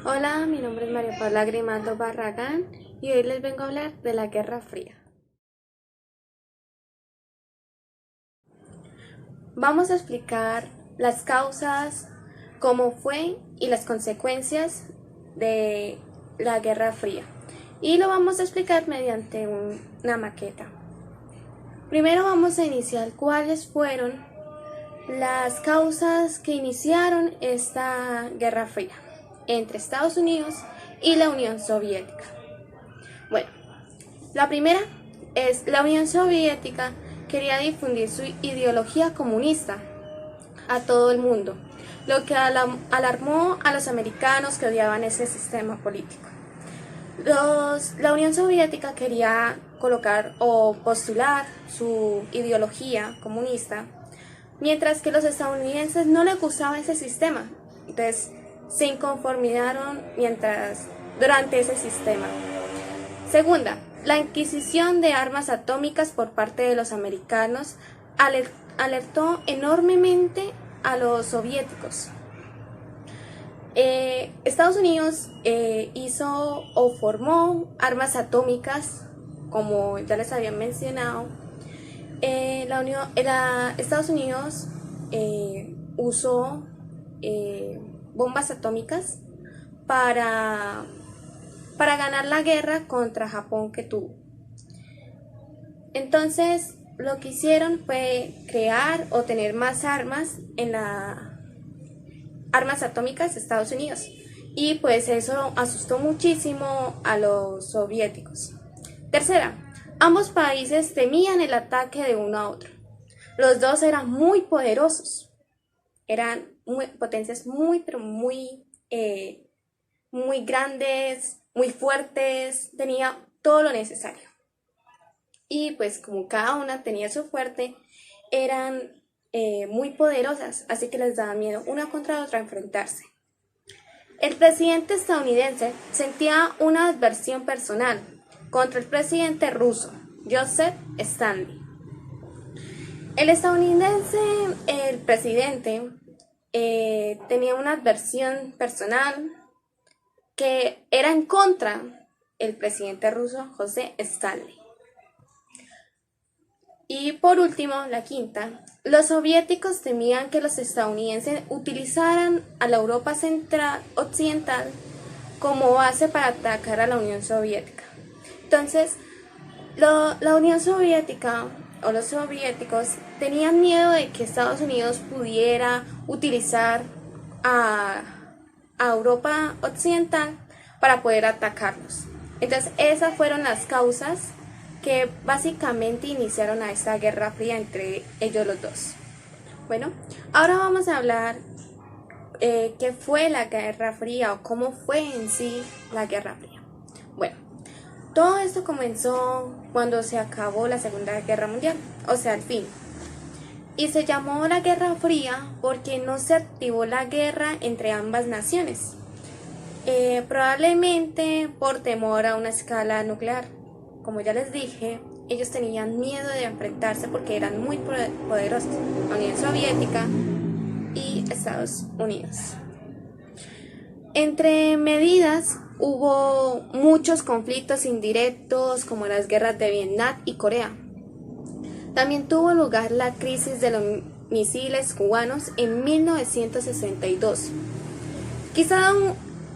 Hola, mi nombre es María Paula Grimaldo Barragán y hoy les vengo a hablar de la Guerra Fría. Vamos a explicar las causas, cómo fue y las consecuencias de la Guerra Fría. Y lo vamos a explicar mediante una maqueta. Primero vamos a iniciar cuáles fueron las causas que iniciaron esta Guerra Fría entre Estados Unidos y la Unión Soviética. Bueno, la primera es la Unión Soviética quería difundir su ideología comunista a todo el mundo, lo que alarmó a los americanos que odiaban ese sistema político. La Unión Soviética quería colocar o postular su ideología comunista, mientras que los estadounidenses no les gustaba ese sistema. Entonces se inconformaron durante ese sistema. Segunda, la adquisición de armas atómicas por parte de los americanos alertó enormemente a los soviéticos. Estados Unidos hizo o formó armas atómicas, como ya les había mencionado. Estados Unidos usó bombas atómicas para ganar la guerra contra Japón que tuvo. Entonces, lo que hicieron fue crear o tener más armas armas atómicas de Estados Unidos. Y pues eso asustó muchísimo a los soviéticos. Tercera, ambos países temían el ataque de uno a otro. Los dos eran muy poderosos. Eran potencias pero muy grandes, muy fuertes, tenía todo lo necesario. Y pues como cada una tenía su fuerte, eran muy poderosas, así que les daba miedo una contra otra enfrentarse. El presidente estadounidense sentía una adversión personal contra el presidente ruso, Joseph Stalin. El presidente, tenía una adversión personal que era en contra del presidente ruso, Joseph Stalin. Y por último, la quinta, los soviéticos temían que los estadounidenses utilizaran a la Europa occidental como base para atacar a la Unión Soviética. Entonces, la Unión Soviética o los soviéticos tenían miedo de que Estados Unidos pudiera utilizar a Europa occidental para poder atacarlos. Entonces, esas fueron las causas que básicamente iniciaron a esta guerra fría entre ellos los dos. Bueno, ahora vamos a hablar qué fue la Guerra Fría o cómo fue en sí la Guerra Fría. Bueno, todo esto comenzó cuando se acabó la Segunda Guerra Mundial, o sea, al fin. Y se llamó la Guerra Fría porque no se activó la guerra entre ambas naciones, probablemente por temor a una escala nuclear. Como ya les dije, ellos tenían miedo de enfrentarse porque eran muy poderosos, la Unión Soviética y Estados Unidos. Entre medidas hubo muchos conflictos indirectos como las guerras de Vietnam y Corea. También tuvo lugar la crisis de los misiles cubanos en 1962. Quizá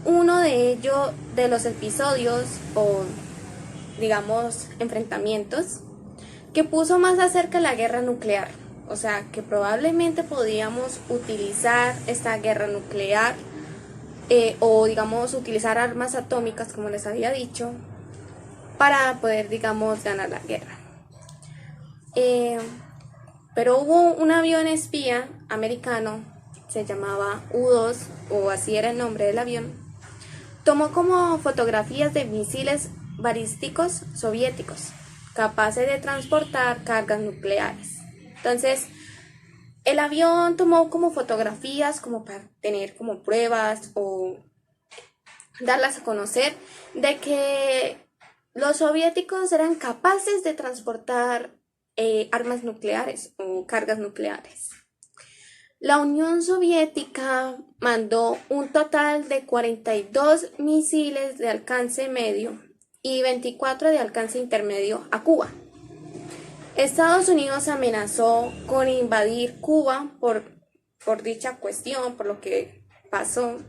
uno de los episodios o digamos enfrentamientos que puso más acerca la guerra nuclear, o sea que probablemente podíamos utilizar esta guerra nuclear o digamos utilizar armas atómicas como les había dicho para poder digamos ganar la guerra. Pero hubo un avión espía americano, se llamaba U-2 o así era el nombre del avión, tomó como fotografías de misiles balísticos soviéticos capaces de transportar cargas nucleares. Entonces, el avión tomó como fotografías como para tener como pruebas o darlas a conocer de que los soviéticos eran capaces de transportar armas nucleares o cargas nucleares. La Unión Soviética mandó un total de 42 misiles de alcance medio y 24 de alcance intermedio a Cuba. Estados Unidos amenazó con invadir Cuba por dicha cuestión, por lo que pasó,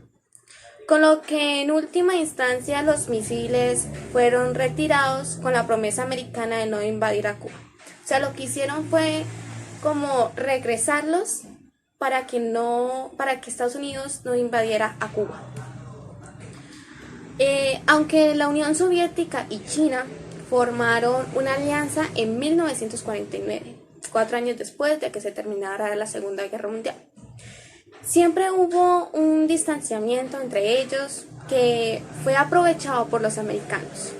con lo que en última instancia los misiles fueron retirados con la promesa americana de no invadir a Cuba. O sea, lo que hicieron fue como regresarlos para que Estados Unidos no invadiera a Cuba. Aunque la Unión Soviética y China formaron una alianza en 1949, 4 años después de que se terminara la Segunda Guerra Mundial. Siempre hubo un distanciamiento entre ellos que fue aprovechado por los americanos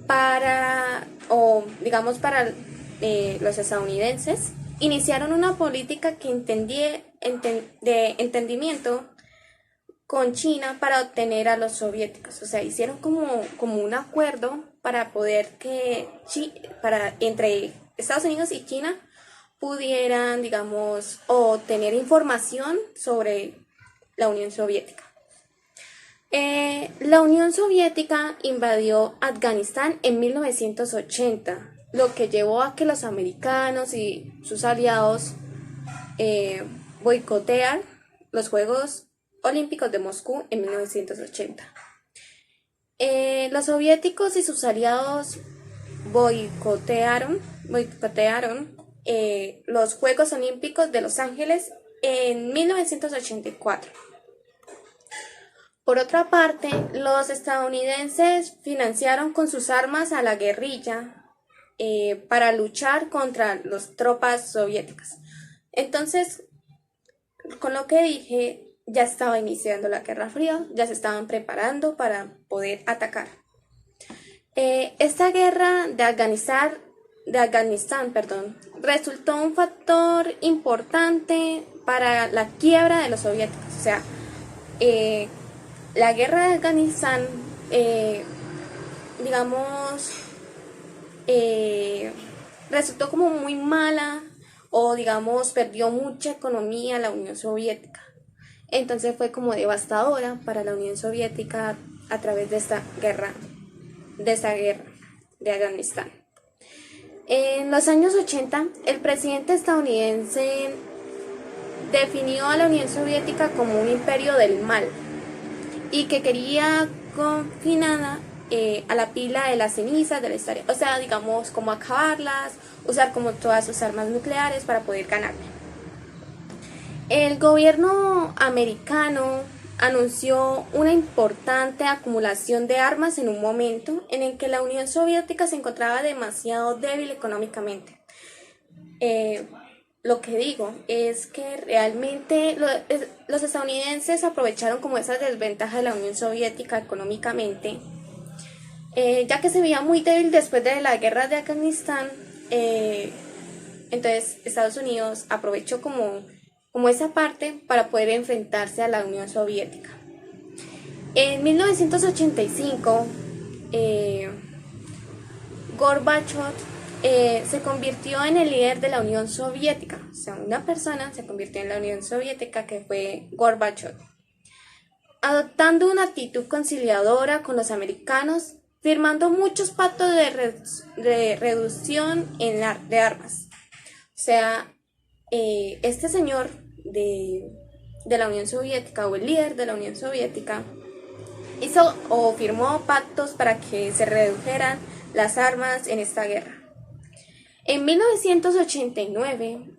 para los estadounidenses. Iniciaron una política de entendimiento con China para obtener a los soviéticos. O sea, hicieron como un acuerdo para poder entre Estados Unidos y China pudieran, obtener información sobre la Unión Soviética. La Unión Soviética invadió Afganistán en 1980, lo que llevó a que los americanos y sus aliados boicotearan los Juegos Olímpicos de Moscú en 1980. Los soviéticos y sus aliados boicotearon los Juegos Olímpicos de Los Ángeles en 1984. Por otra parte, los estadounidenses financiaron con sus armas a la guerrilla para luchar contra las tropas soviéticas. Entonces, con lo que dije, ya estaba iniciando la Guerra Fría, ya se estaban preparando para poder atacar. Esta guerra de Afganistán, resultó un factor importante para la quiebra de los soviéticos. O sea, la guerra de Afganistán, resultó como muy mala, o perdió mucha economía la Unión Soviética. Entonces fue como devastadora para la Unión Soviética a través de esa guerra de Afganistán. En los años 80, el presidente estadounidense definió a la Unión Soviética como un imperio del mal y que quería confinada a la pila de las cenizas de la historia. O sea, como acabarlas, usar como todas sus armas nucleares para poder ganarle. El gobierno americano anunció una importante acumulación de armas en un momento en el que la Unión Soviética se encontraba demasiado débil económicamente. Lo que digo es que realmente los estadounidenses aprovecharon como esa desventaja de la Unión Soviética económicamente, ya que se veía muy débil después de la guerra de Afganistán. Entonces Estados Unidos aprovechó como esa parte para poder enfrentarse a la Unión Soviética. En 1985, Gorbachev se convirtió en el líder de la Unión Soviética. O sea, una persona se convirtió en la Unión Soviética, que fue Gorbachev, adoptando una actitud conciliadora con los americanos, firmando muchos pactos de reducción de armas. O sea, este señor de la Unión Soviética, o el líder de la Unión Soviética, hizo o firmó pactos para que se redujeran las armas en esta guerra. En 1989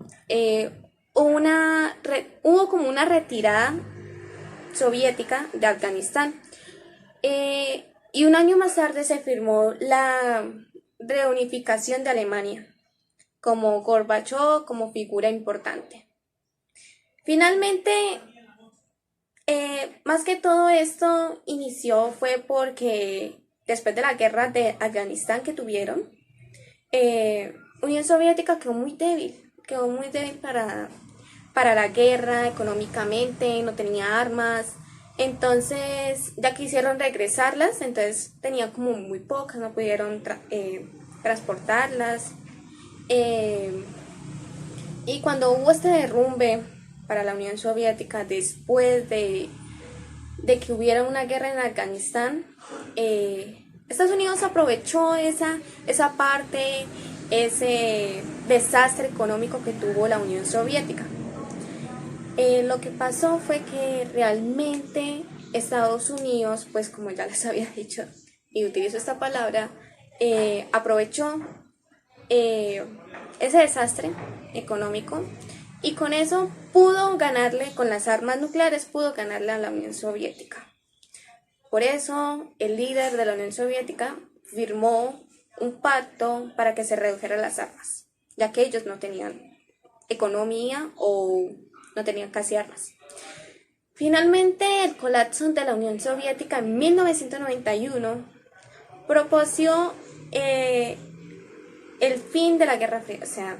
hubo como una retirada soviética de Afganistán, y un año más tarde se firmó la reunificación de Alemania, como Gorbachev como figura importante. Finalmente, más que todo esto inició fue porque después de la guerra de Afganistán que tuvieron, Unión Soviética quedó muy débil para la guerra económicamente, no tenía armas. Entonces, ya quisieron regresarlas, entonces tenían como muy pocas, no pudieron transportarlas. Y cuando hubo este derrumbe para la Unión Soviética después de que hubiera una guerra en Afganistán. Estados Unidos aprovechó esa parte, ese desastre económico que tuvo la Unión Soviética. Lo que pasó fue que realmente Estados Unidos, pues como ya les había dicho y utilizo esta palabra, aprovechó ese desastre económico y con eso pudo ganarle, con las armas nucleares, pudo ganarle a la Unión Soviética. Por eso el líder de la Unión Soviética firmó un pacto para que se redujeran las armas, ya que ellos no tenían economía o no tenían casi armas. Finalmente, el colapso de la Unión Soviética en 1991 propició el fin de la Guerra Fría. O sea,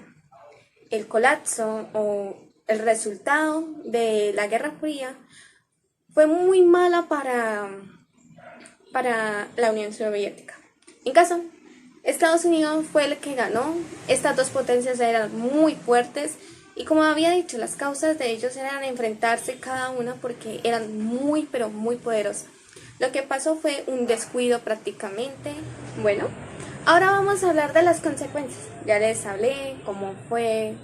el colapso o el resultado de la Guerra Fría fue muy mala para la Unión Soviética. En caso, Estados Unidos fue el que ganó. Estas dos potencias eran muy fuertes y, como había dicho, las causas de ellos eran enfrentarse cada una porque eran muy pero muy poderosas. Lo que pasó fue un descuido prácticamente. Bueno, ahora vamos a hablar de las consecuencias. Ya les hablé cómo fue,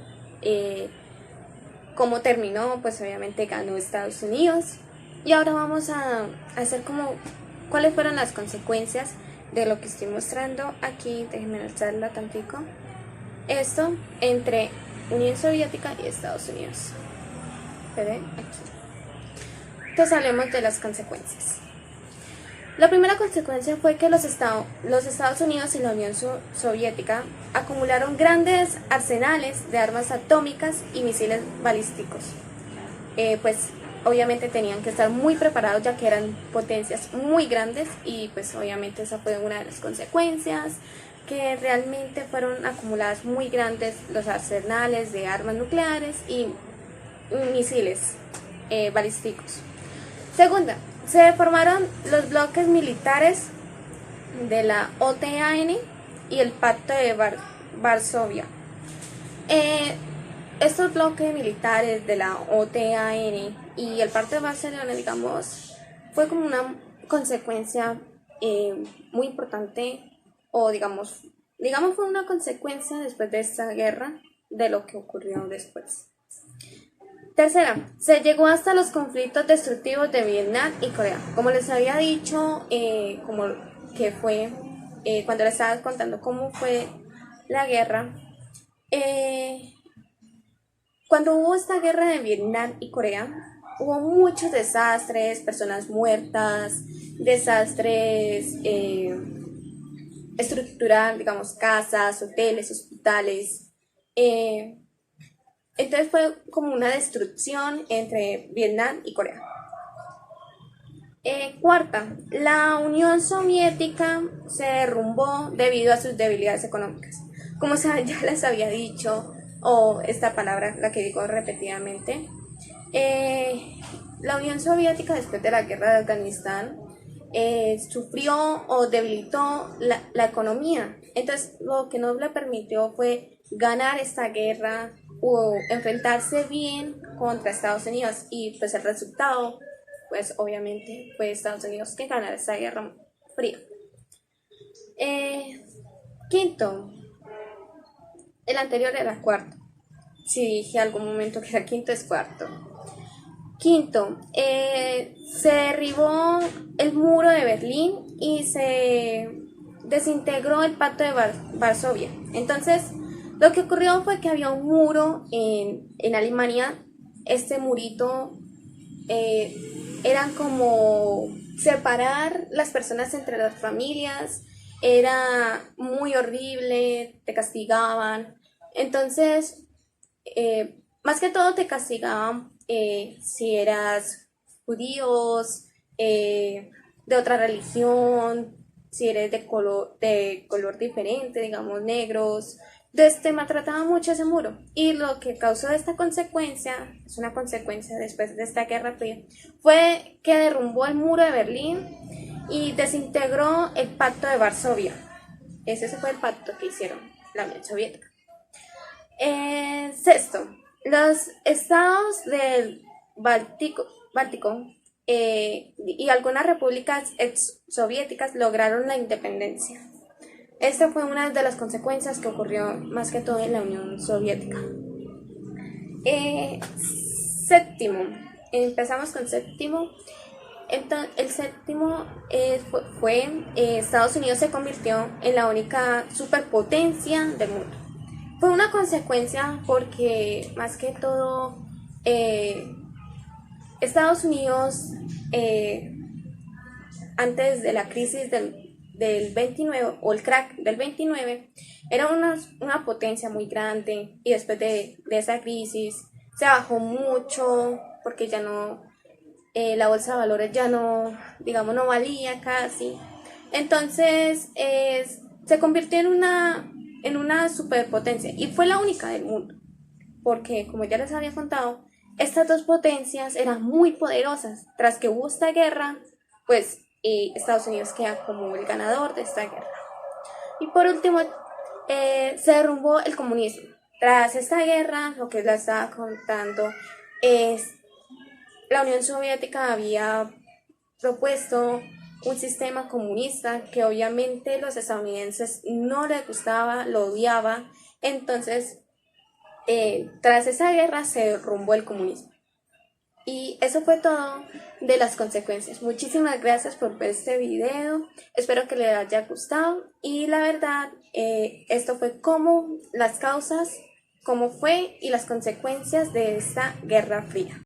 cómo terminó, pues obviamente ganó Estados Unidos. Y ahora vamos a hacer como cuáles fueron las consecuencias de lo que estoy mostrando aquí. Déjenme alzarla tantico. Esto entre Unión Soviética y Estados Unidos. ¿Ven? Aquí. Entonces hablemos de las consecuencias. La primera consecuencia fue que los Estados Unidos y la Unión Soviética acumularon grandes arsenales de armas atómicas y misiles balísticos. Pues obviamente tenían que estar muy preparados, ya que eran potencias muy grandes, y pues obviamente esa fue una de las consecuencias, que realmente fueron acumuladas muy grandes los arsenales de armas nucleares y misiles balísticos. Segunda, se formaron los bloques militares de la OTAN y el Pacto de Varsovia. Estos bloques militares de la OTAN y el Pacto de Varsovia, digamos, fue como una consecuencia muy importante, o digamos fue una consecuencia después de esta guerra de lo que ocurrió después. Tercera, se llegó hasta los conflictos destructivos de Vietnam y Corea. Como les había dicho, como que fue cuando les estaba contando cómo fue la guerra, cuando hubo esta guerra de Vietnam y Corea, hubo muchos desastres, personas muertas, desastres estructural, digamos, casas, hoteles, hospitales. Entonces fue como una destrucción entre Vietnam y Corea. Cuarta, la Unión Soviética se derrumbó debido a sus debilidades económicas. Como ya les había dicho, o esta palabra la que digo repetidamente, la Unión Soviética después de la guerra de Afganistán sufrió o debilitó la economía. Entonces lo que no le permitió fue ganar esta guerra o enfrentarse bien contra Estados Unidos, y pues el resultado, pues obviamente fue Estados Unidos que ganara esta guerra fría. Quinto, el anterior era cuarto. Si dije algún momento que era quinto, es cuarto. Quinto, se derribó el muro de Berlín y se desintegró el Pacto de Varsovia. Entonces, lo que ocurrió fue que había un muro en Alemania. Este murito eran como separar las personas entre las familias. Era muy horrible, te castigaban. Entonces, más que todo te castigaban si eras judíos, de otra religión, si eres de color diferente, digamos negros. Entonces te maltrataba mucho ese muro, y lo que causó esta consecuencia, es una consecuencia después de esta guerra fría, fue que derrumbó el muro de Berlín y desintegró el Pacto de Varsovia. Ese fue el pacto que hicieron la Unión Soviética. Sexto, Los estados del Báltico y algunas repúblicas exsoviéticas lograron la independencia. Esta fue una de las consecuencias que ocurrió más que todo en la Unión Soviética. Eh, Séptimo, empezamos con séptimo. Entonces, el séptimo Estados Unidos se convirtió en la única superpotencia del mundo. Fue una consecuencia porque más que todo Estados Unidos antes de la crisis del 29 o el crack del 29 era una potencia muy grande y después de esa crisis se bajó mucho porque ya no, la bolsa de valores ya no, digamos, no valía casi. Entonces se convirtió en una superpotencia y fue la única del mundo porque, como ya les había contado, estas dos potencias eran muy poderosas. Tras que hubo esta guerra, pues Estados Unidos queda como el ganador de esta guerra. Y por último, se derrumbó el comunismo. Tras esta guerra, lo que les estaba contando es la Unión Soviética había propuesto un sistema comunista que obviamente los estadounidenses no les gustaba, lo odiaba. Entonces, tras esa guerra se derrumbó el comunismo. Y eso fue todo de las consecuencias. Muchísimas gracias por ver este video. Espero que les haya gustado. Y la verdad, esto fue como las causas, cómo fue y las consecuencias de esta Guerra Fría.